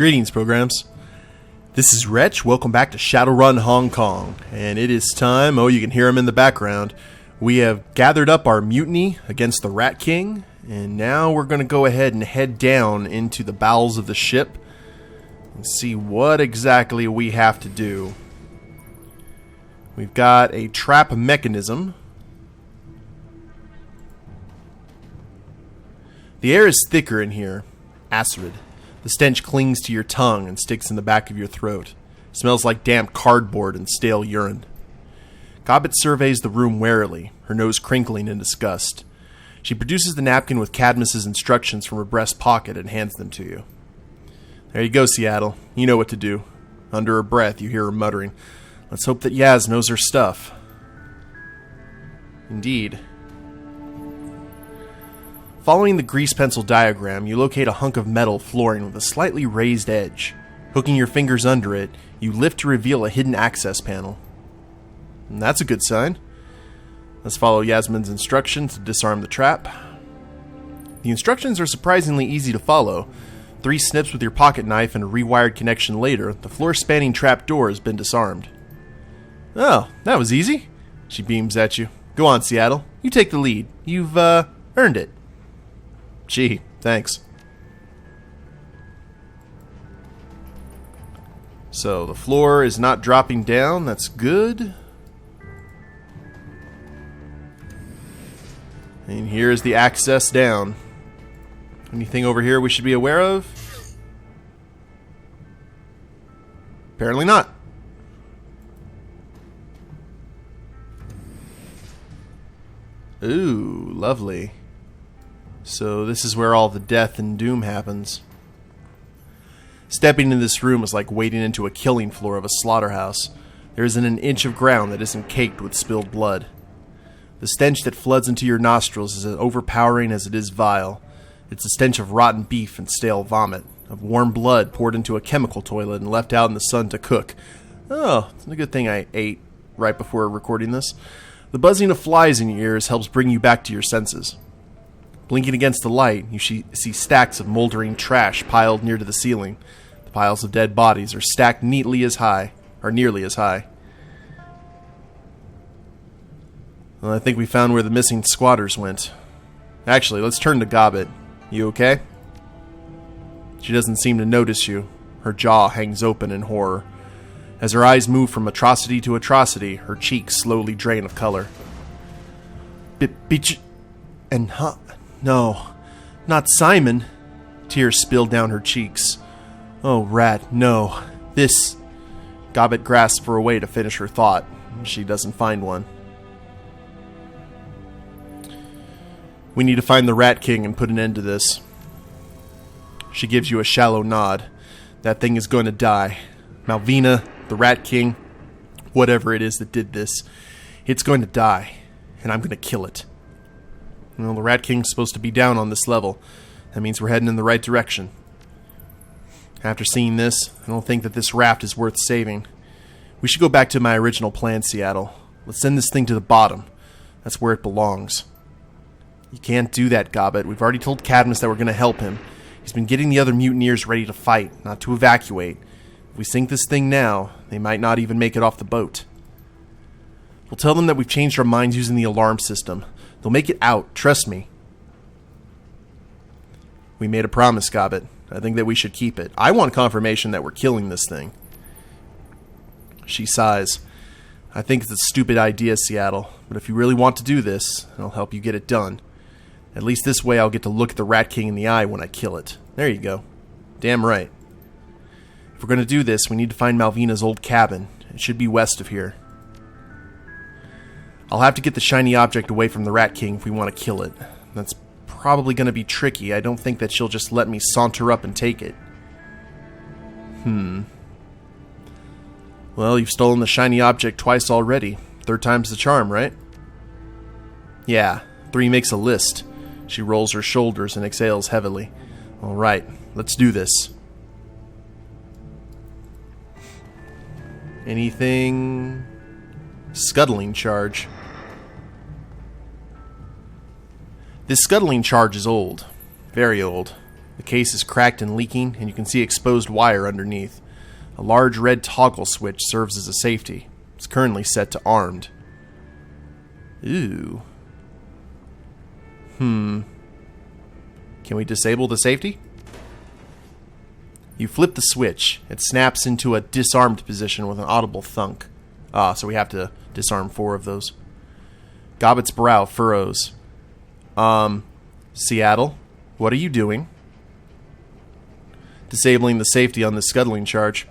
Greetings, programs. This is Wretch. Welcome back to Shadowrun Hong Kong. And it is time, you can hear him in the background. We have gathered up our mutiny against the Rat King, and now we're going to go ahead and head down into the bowels of the ship and see what exactly we have to do. We've got a trap mechanism. The air is thicker in here, acrid. The stench clings to your tongue and sticks in the back of your throat. It smells like damp cardboard and stale urine. Gobbet surveys the room warily, her nose crinkling in disgust. She produces the napkin with Cadmus's instructions from her breast pocket and hands them to you. There you go, Seattle. You know what to do. Under her breath, you hear her muttering, "Let's hope that Yaz knows her stuff." Indeed. Following the grease pencil diagram, you locate a hunk of metal flooring with a slightly raised edge. Hooking your fingers under it, you lift to reveal a hidden access panel. And that's a good sign. Let's follow Yasmin's instructions to disarm the trap. The instructions are surprisingly easy to follow. 3 snips with your pocket knife and a rewired connection later, the floor-spanning trap door has been disarmed. "Oh, that was easy," she beams at you. "Go on, Seattle. You take the lead. You've, earned it." "Gee, thanks." So, the floor is not dropping down. That's good. And here's the access down. Anything over here we should be aware of? Apparently not. Ooh, lovely. So this is where all the death and doom happens. Stepping into this room is like wading into a killing floor of a slaughterhouse. There isn't an inch of ground that isn't caked with spilled blood. The stench that floods into your nostrils is as overpowering as it is vile. It's the stench of rotten beef and stale vomit, of warm blood poured into a chemical toilet and left out in the sun to cook. Oh, it's a good thing I ate right before recording this. The buzzing of flies in your ears helps bring you back to your senses. Blinking against the light, you see stacks of moldering trash piled near to the ceiling. The piles of dead bodies are stacked nearly as high. Well, I think we found where the missing squatters went. Actually, let's turn to Gobbet. You okay? She doesn't seem to notice you. Her jaw hangs open in horror. As her eyes move from atrocity to atrocity, her cheeks slowly drain of color. No, not Simon. Tears spill down her cheeks. Oh, Rat, no. This... Gobbet grasps for a way to finish her thought. She doesn't find one. We need to find the Rat King and put an end to this. She gives you a shallow nod. That thing is going to die. Malvina, the Rat King, whatever it is that did this, it's going to die, and I'm going to kill it. Well, the Rat King's supposed to be down on this level. That means we're heading in the right direction. After seeing this, I don't think that this raft is worth saving. We should go back to my original plan, Seattle. Let's send this thing to the bottom. That's where it belongs. You can't do that, Gobbet. We've already told Cadmus that we're going to help him. He's been getting the other mutineers ready to fight, not to evacuate. If we sink this thing now, they might not even make it off the boat. We'll tell them that we've changed our minds using the alarm system. They'll make it out, trust me. We made a promise, Gobbet. I think that we should keep it. I want confirmation that we're killing this thing. She sighs. I think it's a stupid idea, Seattle, but if you really want to do this, I'll help you get it done. At least this way I'll get to look at the Rat King in the eye when I kill it. There you go. Damn right. If we're going to do this, we need to find Malvina's old cabin. It should be west of here. I'll have to get the shiny object away from the Rat King if we want to kill it. That's probably going to be tricky. I don't think that she'll just let me saunter up and take it. Well, you've stolen the shiny object twice already. 3rd time's the charm, right? Yeah, 3 makes a list. She rolls her shoulders and exhales heavily. All right, let's do this. Anything? Scuttling charge. This scuttling charge is old. Very old. The case is cracked and leaking, and you can see exposed wire underneath. A large red toggle switch serves as a safety. It's currently set to armed. Ooh. Can we disable the safety? You flip the switch. It snaps into a disarmed position with an audible thunk. So we have to disarm 4 of those. Gobbet's brow furrows. Seattle, what are you doing? Disabling the safety on the scuttling charge.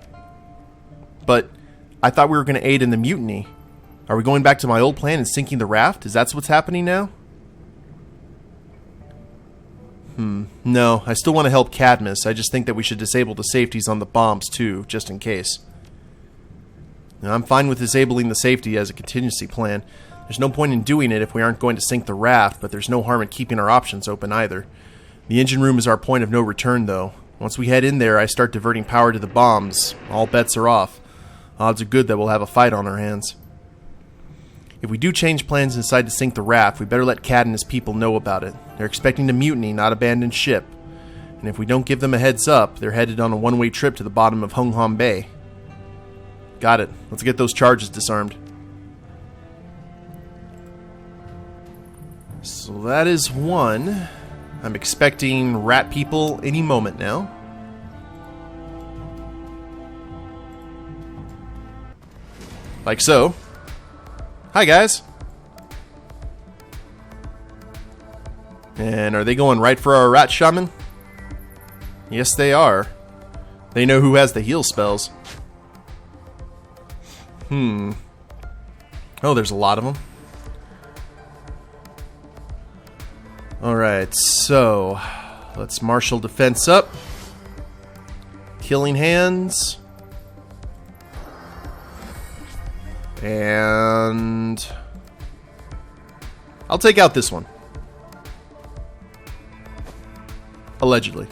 But I thought we were going to aid in the mutiny. Are we going back to my old plan and sinking the raft? Is that what's happening now? No, I still want to help Cadmus. I just think that we should disable the safeties on the bombs too, just in case. Now, I'm fine with disabling the safety as a contingency plan. There's no point in doing it if we aren't going to sink the raft, but there's no harm in keeping our options open either. The engine room is our point of no return, though. Once we head in there, I start diverting power to the bombs. All bets are off. Odds are good that we'll have a fight on our hands. If we do change plans and decide to sink the raft, we better let Cad and his people know about it. They're expecting to mutiny, not abandon ship. And if we don't give them a heads up, they're headed on a one-way trip to the bottom of Hung Hom Bay. Got it. Let's get those charges disarmed. So that is 1. I'm expecting rat people any moment now. Like so. Hi, guys. And are they going right for our rat shaman? Yes, they are. They know who has the heal spells. Oh, there's a lot of them. Alright, so let's marshal defense up. Killing hands. And I'll take out this one. Allegedly.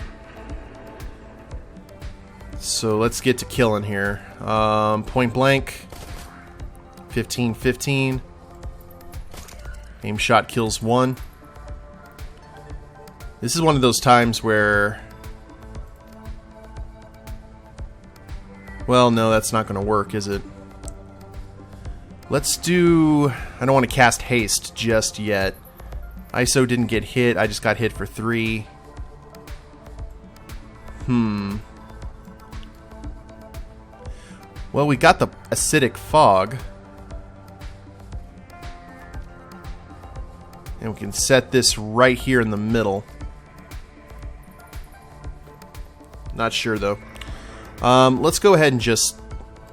So let's get to killing here. Point blank. 15-15. Aim shot kills 1. This is one of those times where... Well, no, that's not going to work, is it? Let's do... I don't want to cast haste just yet. ISO didn't get hit. I just got hit for 3. Well, we got the acidic fog. And we can set this right here in the middle. Not sure, though. Let's go ahead and just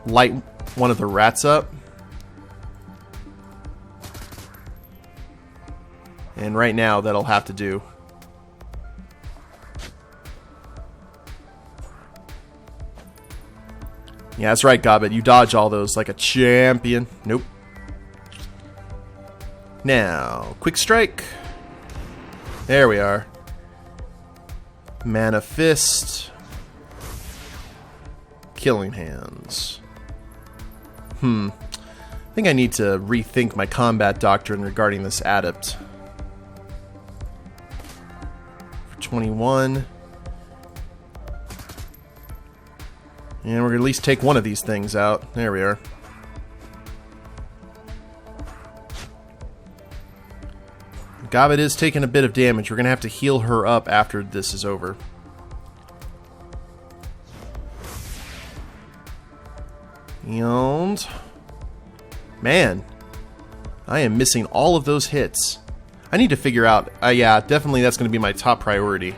light one of the rats up. And right now, that'll have to do. Yeah, that's right, Gobbet. You dodge all those like a champion. Nope. Now, quick strike. There we are. Mana fist. Killing hands. I think I need to rethink my combat doctrine regarding this adept. For 21. And we're going to at least take one of these things out. There we are. Gobbet is taking a bit of damage. We're going to have to heal her up after this is over. And... man, I am missing all of those hits. I need to figure out... yeah, definitely that's going to be my top priority.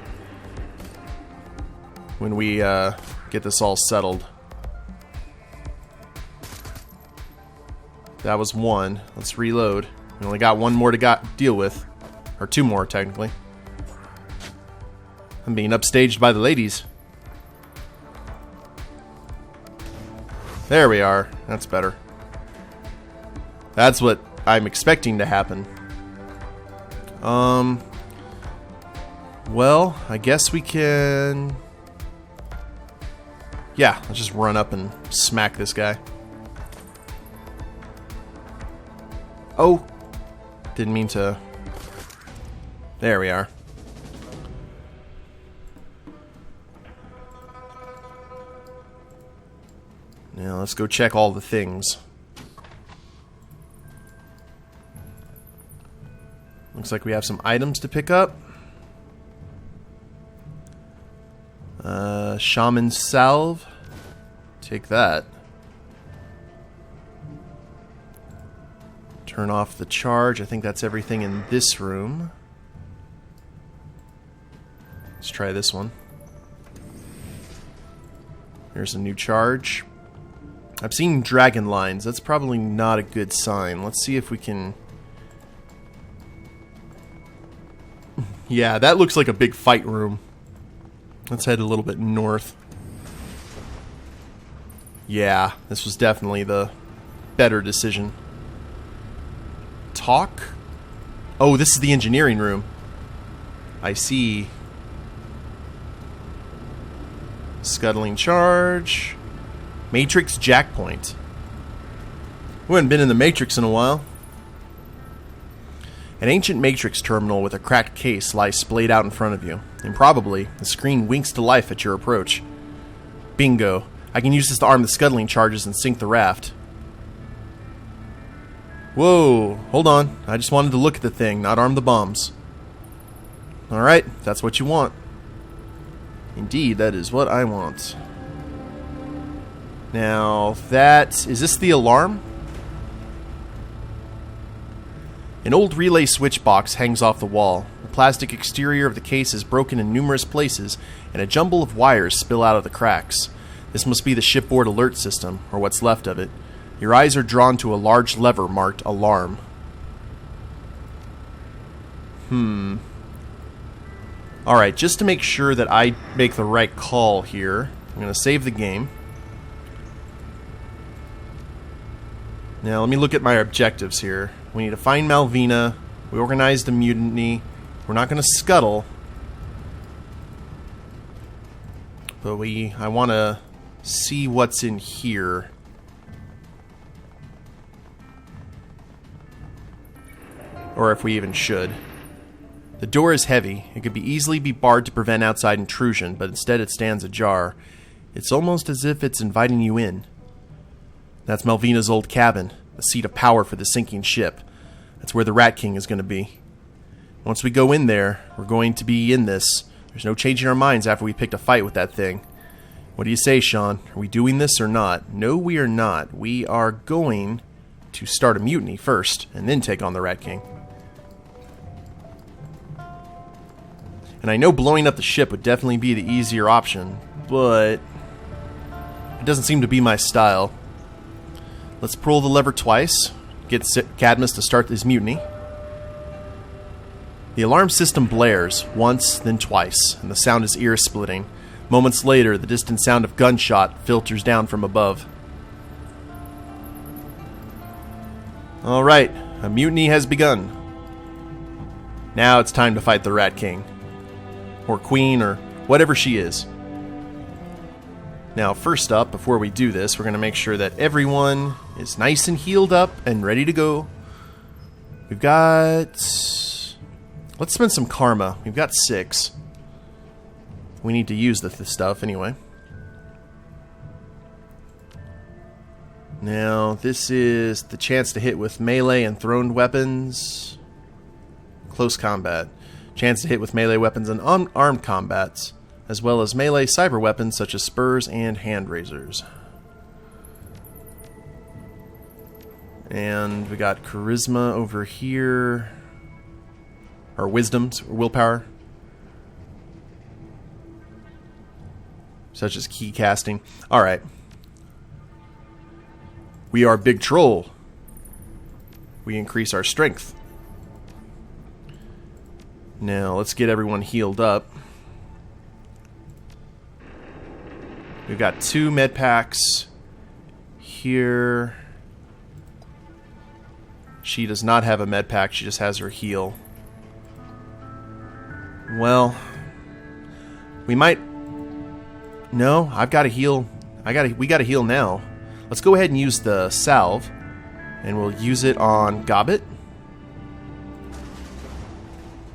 When we get this all settled. That was 1. Let's reload. We only got 1 more to deal with. Or 2 more, technically. I'm being upstaged by the ladies. There we are. That's better. That's what I'm expecting to happen. Well, I guess we can... yeah, let's just run up and smack this guy. Oh! Didn't mean to... there we are. Now let's go check all the things. Looks like we have some items to pick up. Shaman salve. Take that. Turn off the charge. I think that's everything in this room. Let's try this one. Here's a new charge. I've seen dragon lines. That's probably not a good sign. Let's see if we can... Yeah, that looks like a big fight room. Let's head a little bit north. Yeah, this was definitely the better decision. Talk? Oh, this is the engineering room. I see. Scuttling charge. Matrix jackpoint. We haven't been in the Matrix in a while. An ancient Matrix terminal with a cracked case lies splayed out in front of you. Improbably, the screen winks to life at your approach. Bingo. I can use this to arm the scuttling charges and sink the raft. Whoa, hold on. I just wanted to look at the thing, not arm the bombs. Alright, that's what you want. Indeed, that is what I want. Now, is this the alarm? An old relay switch box hangs off the wall. The plastic exterior of the case is broken in numerous places, and a jumble of wires spill out of the cracks. This must be the shipboard alert system, or what's left of it. Your eyes are drawn to a large lever marked Alarm. Alright, just to make sure that I make the right call here, I'm going to save the game. Now, let me look at my objectives here. We need to find Malvina. We organized a mutiny. We're not going to scuttle. But I want to see what's in here. Or if we even should. The door is heavy. It could easily be barred to prevent outside intrusion, but instead it stands ajar. It's almost as if it's inviting you in. That's Malvina's old cabin, the seat of power for the sinking ship. That's where the Rat King is going to be. Once we go in there, we're going to be in this. There's no changing our minds after we picked a fight with that thing. What do you say, Sean? Are we doing this or not? No, we are not. We are going to start a mutiny first, and then take on the Rat King. And I know blowing up the ship would definitely be the easier option, but it doesn't seem to be my style. Let's pull the lever twice, get Cadmus to start this mutiny. The alarm system blares, once, then twice, and the sound is ear-splitting. Moments later, the distant sound of gunshot filters down from above. Alright, a mutiny has begun. Now it's time to fight the Rat King. Or Queen, or whatever she is. Now, first up, before we do this, we're going to make sure that everyone is nice and healed up and ready to go. We've got... Let's spend some karma. We've got 6. We need to use this stuff anyway. Now, this is the chance to hit with melee and thrown weapons. Close combat. Chance to hit with melee weapons and armed combats, as well as melee cyber weapons such as spurs and hand razors. And we got charisma over here. Or wisdom, or willpower. Such as key casting. Alright. We are Big Troll. We increase our strength. Now, let's get everyone healed up. We've got 2 med packs here. She does not have a med pack, she just has her heal. Well, we might... No, I've got to heal. We got to heal now. Let's go ahead and use the salve, and we'll use it on Gobbet.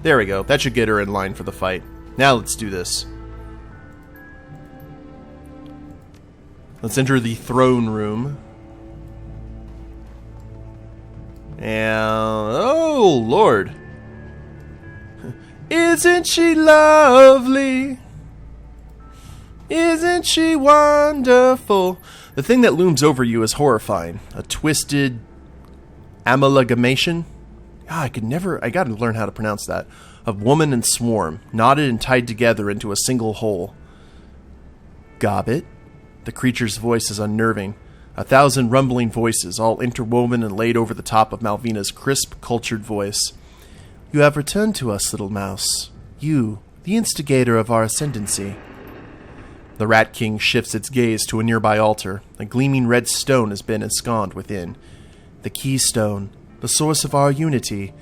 There we go. That should get her in line for the fight. Now let's do this. Let's enter the throne room. And... oh, Lord. Isn't she lovely? Isn't she wonderful? The thing that looms over you is horrifying. A twisted amalgamation. I gotta learn how to pronounce that. Of woman and swarm, knotted and tied together into a single whole. Gobbet. The creature's voice is unnerving. 1,000 rumbling voices, all interwoven and laid over the top of Malvina's crisp, cultured voice. You have returned to us, little mouse. You, the instigator of our ascendancy. The Rat King shifts its gaze to a nearby altar. A gleaming red stone has been ensconced within. The keystone, the source of our unity,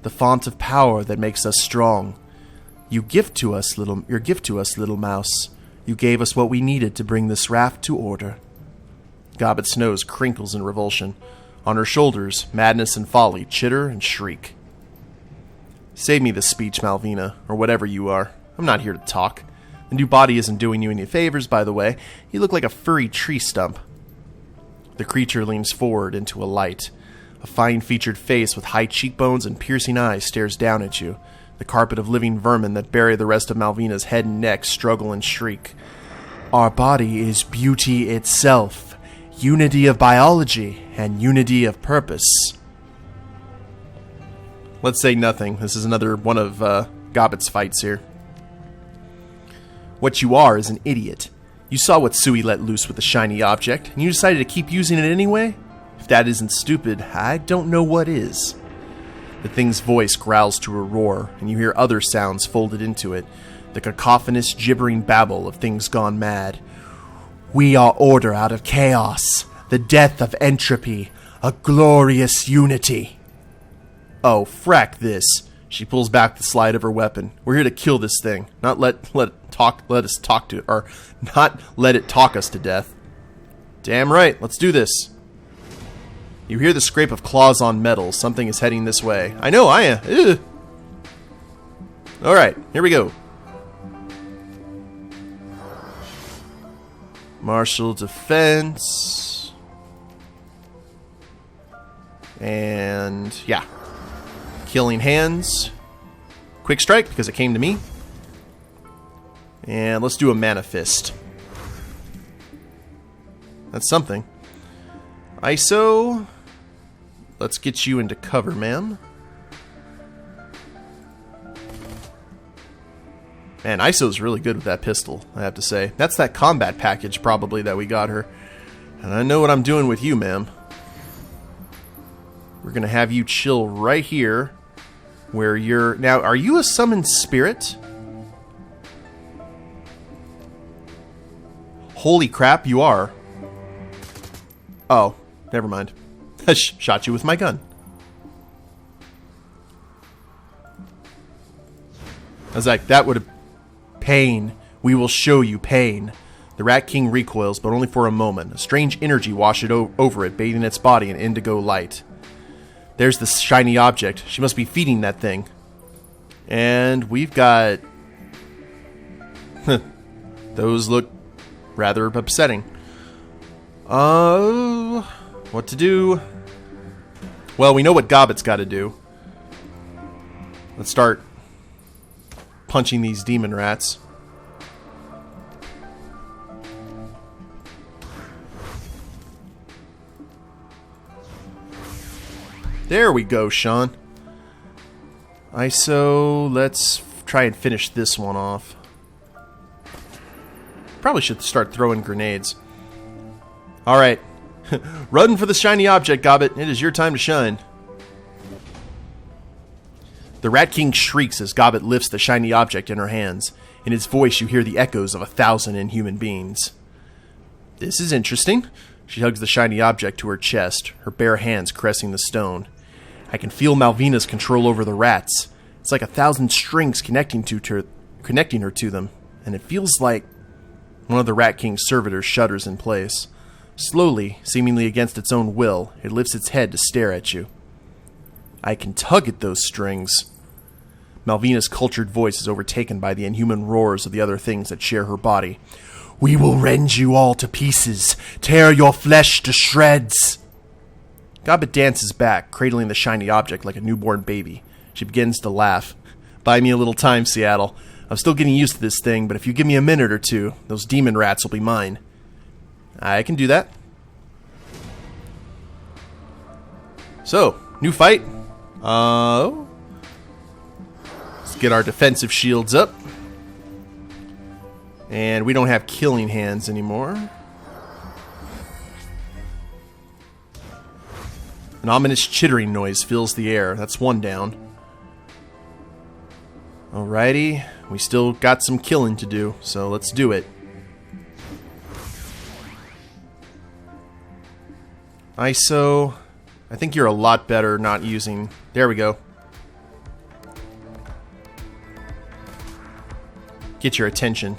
the font of power that makes us strong. Your gift to us, little mouse. You gave us what we needed to bring this raft to order. Gobbet's nose crinkles in revulsion. On her shoulders, madness and folly chitter and shriek. Save me this speech, Malvina, or whatever you are. I'm not here to talk. The new body isn't doing you any favors, by the way. You look like a furry tree stump. The creature leans forward into a light. A fine-featured face with high cheekbones and piercing eyes stares down at you. The carpet of living vermin that bury the rest of Malvina's head and neck struggle and shriek. Our body is beauty itself. Unity of biology and unity of purpose. Let's say nothing. This is another one of Gobbet's fights here. What you are is an idiot. You saw what Sui let loose with the shiny object, and you decided to keep using it anyway? If that isn't stupid, I don't know what is. The thing's voice growls to a roar, and you hear other sounds folded into it. The cacophonous, gibbering babble of things gone mad. We are order out of chaos, the death of entropy, a glorious unity. Oh, frack this. She pulls back the slide of her weapon. We're here to kill this thing, not let it talk us to death. Damn right, let's do this. You hear the scrape of claws on metal. Something is heading this way. I know, I am. Alright, here we go. Martial defense. And, yeah. Killing hands. Quick strike, because it came to me. And let's do a mana fist. That's something. ISO. Let's get you into cover, ma'am. Man, ISO's really good with that pistol, I have to say. That's that combat package, probably, that we got her. And I know what I'm doing with you, ma'am. We're going to have you chill right here, where you're... Now, are you a summoned spirit? Holy crap, you are. Oh, never mind. I shot you with my gun. I was like, that would have... Pain. We will show you pain. The Rat King recoils, but only for a moment. A strange energy washes over it, bathing its body in indigo light. There's the shiny object. She must be feeding that thing. And we've got... Those look rather upsetting. What to do? Well, we know what Gobbet's got to do. Let's start punching these demon rats. There we go, Sean. ISO, let's try and finish this one off. Probably should start throwing grenades. Alright. Run for the shiny object, Gobbet. It is your time to shine. The Rat King shrieks as Gobbet lifts the shiny object in her hands. In its voice, you hear the echoes of 1,000 inhuman beings. This is interesting. She hugs the shiny object to her chest, her bare hands caressing the stone. I can feel Malvina's control over the rats. It's like 1,000 strings connecting her to them, and it feels like one of the Rat King's servitors shudders in place. Slowly, seemingly against its own will, it lifts its head to stare at you. I can tug at those strings. Malvina's cultured voice is overtaken by the inhuman roars of the other things that share her body. We will rend you all to pieces, tear your flesh to shreds. Gobbet dances back, cradling the shiny object like a newborn baby. She begins to laugh. Buy me a little time, Seattle. I'm still getting used to this thing, but if you give me a minute or two, those demon rats will be mine. I can do that. So, new fight. Let's get our defensive shields up. And we don't have killing hands anymore. An ominous chittering noise fills the air. That's one down. Alrighty. We still got some killing to do, so let's do it. ISO. I think you're a lot better not using... There we go. Get your attention.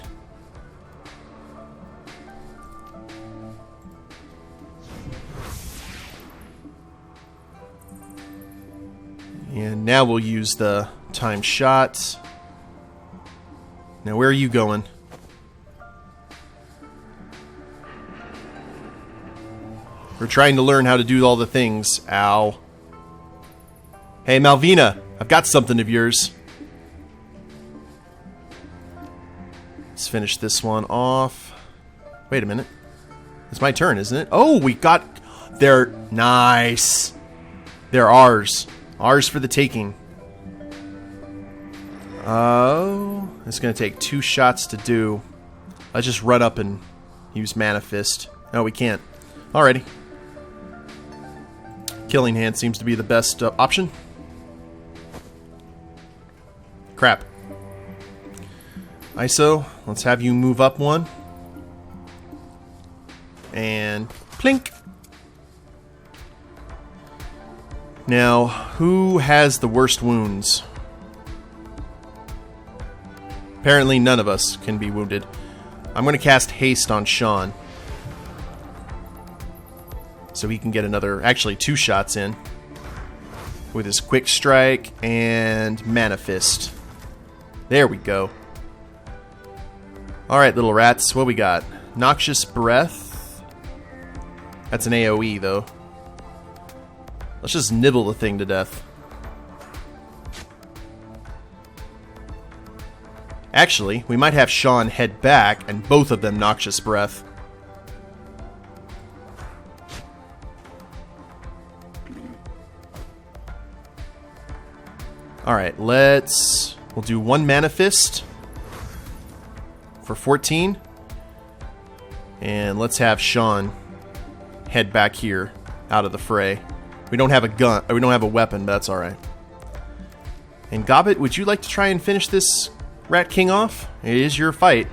And now we'll use the time shot. Now where are you going? We're trying to learn how to do all the things. Ow. Hey, Malvina, I've got something of yours. Let's finish this one off. Wait a minute. It's my turn, isn't it? Oh, we got... They're... Nice. They're ours. Ours for the taking. Oh, it's going to take 2 shots to do. Let's just run up and use Mana Fist. No, we can't. Alrighty. Killing Hand seems to be the best option. Crap. ISO, let's have you move up one. And plink. Now, who has the worst wounds? Apparently none of us can be wounded. I'm going to cast Haste on Sean. So he can get another, actually 2 shots in. With his Quick Strike and Mana Fist. There we go. Alright, little rats, what we got? Noxious Breath. That's an AoE, though. Let's just nibble the thing to death. Actually, we might have Sean head back and both of them Noxious Breath. Alright, we'll do 1 Mana Fist for 14. And let's have Sean head back here out of the fray. We don't have a gun, we don't have a weapon, but that's alright. And Gobbet, would you like to try and finish this Rat King off? It is your fight.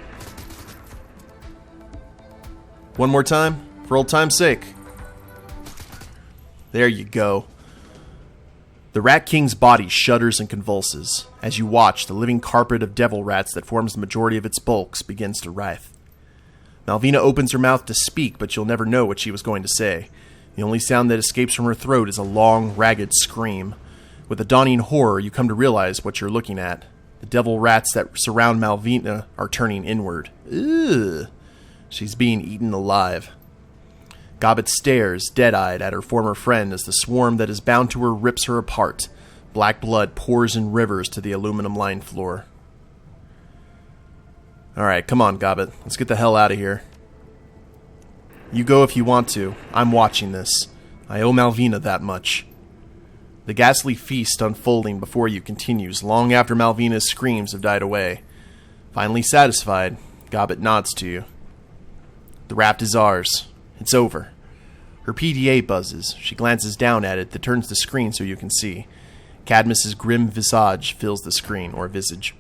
One more time, for old time's sake. There you go. The Rat King's body shudders and convulses. As you watch, the living carpet of devil rats that forms the majority of its bulks begins to writhe. Malvina opens her mouth to speak, but you'll never know what she was going to say. The only sound that escapes from her throat is a long, ragged scream. With a dawning horror, you come to realize what you're looking at. The devil rats that surround Malvina are turning inward. Ugh. She's being eaten alive. Gobbet stares, dead-eyed, at her former friend as the swarm that is bound to her rips her apart. Black blood pours in rivers to the aluminum-lined floor. Alright, come on, Gobbet. Let's get the hell out of here. You go if you want to. I'm watching this. I owe Malvina that much. The ghastly feast unfolding before you continues long after Malvina's screams have died away. Finally satisfied, Gobbet nods to you. The raft is ours. It's over. Her PDA buzzes. She glances down at it that turns the screen so you can see. Cadmus's grim visage fills the screen, or visage.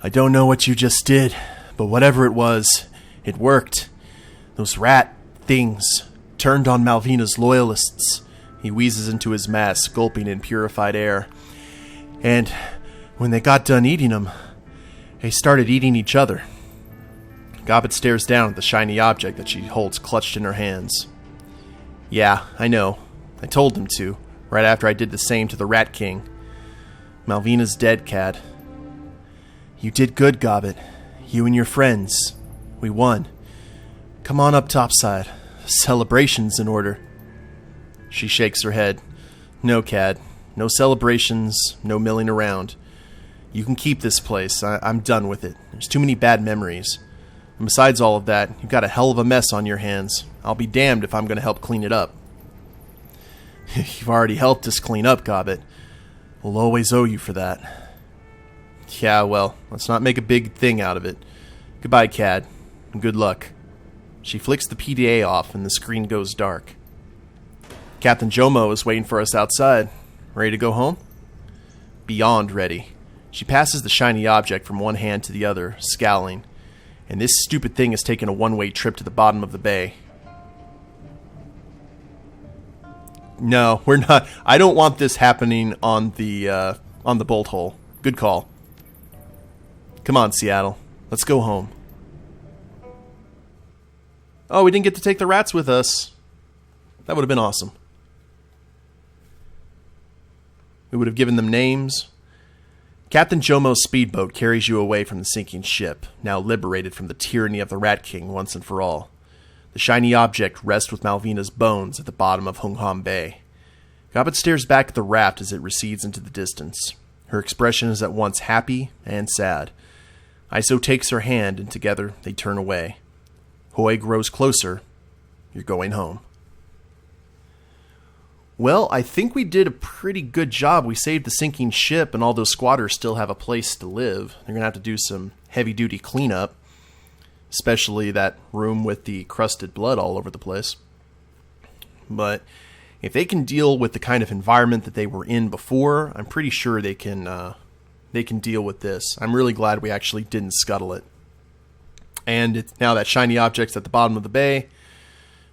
I don't know what you just did, but whatever it was, it worked. Those rat things turned on Malvina's loyalists. He wheezes into his mask, gulping in purified air. And when they got done eating him, they started eating each other. Gobbet stares down at the shiny object that she holds clutched in her hands. Yeah, I know. I told them to, right after I did the same to the Rat King. Malvina's dead, Cad. You did good, Gobbet. You and your friends. We won. Come on up topside. Celebration's in order. She shakes her head. No, Cad. No celebrations, no milling around. You can keep this place. I'm done with it. There's too many bad memories. And besides all of that, you've got a hell of a mess on your hands. I'll be damned if I'm going to help clean it up. You've already helped us clean up, Gobbet. We'll always owe you for that. Yeah, well, let's not make a big thing out of it. Goodbye, Cad, and good luck. She flicks the PDA off, and the screen goes dark. Captain Jomo is waiting for us outside. Ready to go home? Beyond ready. She passes the shiny object from one hand to the other, scowling. And this stupid thing has taken a one-way trip to the bottom of the bay. No, we're not. I don't want this happening on the bolt hole. Good call. Come on, Seattle. Let's go home. Oh, we didn't get to take the rats with us. That would have been awesome. We would have given them names. Captain Jomo's speedboat carries you away from the sinking ship, now liberated from the tyranny of the Rat King once and for all. The shiny object rests with Malvina's bones at the bottom of Hung Hom Bay. Gobbet stares back at the raft as it recedes into the distance. Her expression is at once happy and sad. Iso takes her hand, and together they turn away. Hoy grows closer. You're going home. Well, I think we did a pretty good job. We saved the sinking ship, and all those squatters still have a place to live. They're going to have to do some heavy-duty cleanup, especially that room with the crusted blood all over the place. But if they can deal with the kind of environment that they were in before, I'm pretty sure they can deal with this. I'm really glad we actually didn't scuttle it. And now that shiny object's at the bottom of the bay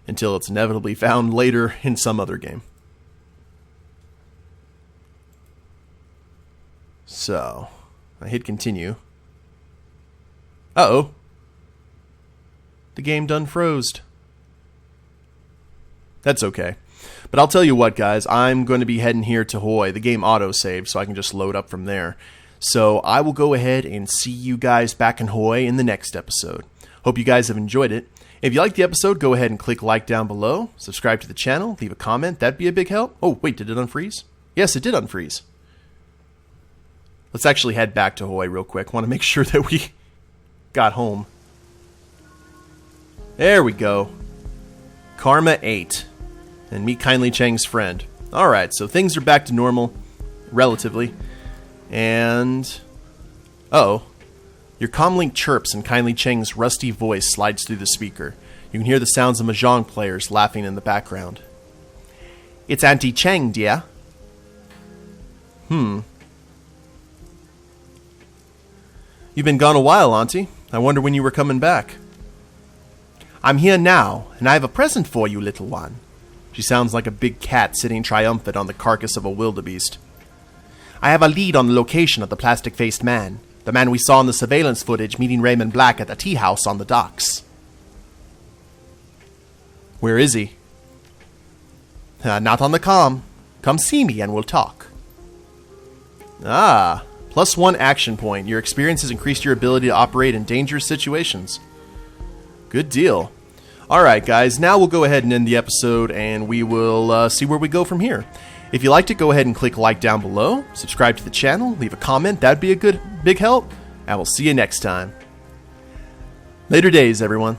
until it's inevitably found later in some other game. So, I hit continue. Uh-oh. The game done frozed. That's okay. But I'll tell you what, guys. I'm going to be heading here to Hoy. The game auto-saved, so I can just load up from there. So, I will go ahead and see you guys back in Hoy in the next episode. Hope you guys have enjoyed it. If you liked the episode, go ahead and click like down below. Subscribe to the channel. Leave a comment. That'd be a big help. Oh, wait, did it unfreeze? Yes, it did unfreeze. Let's actually head back to Hoy real quick. Want to make sure that we got home. There we go. Karma 8. And meet Kindly Chang's friend. Alright, so things are back to normal. Relatively. And... uh-oh. Your comlink chirps and Kindly Chang's rusty voice slides through the speaker. You can hear the sounds of mahjong players laughing in the background. It's Auntie Chang, dear. You've been gone a while, Auntie. I wonder when you were coming back. I'm here now, and I have a present for you, little one. She sounds like a big cat sitting triumphant on the carcass of a wildebeest. I have a lead on the location of the plastic-faced man. The man we saw in the surveillance footage meeting Raymond Black at the tea house on the docks. Where is he? Not on the comm. Come see me and we'll talk. Ah, +1 action point. Your experience has increased your ability to operate in dangerous situations. Good deal. Alright guys, now we'll go ahead and end the episode and we will see where we go from here. If you liked it, go ahead and click like down below, subscribe to the channel, leave a comment, that'd be a big help, and we'll see you next time. Later days, everyone.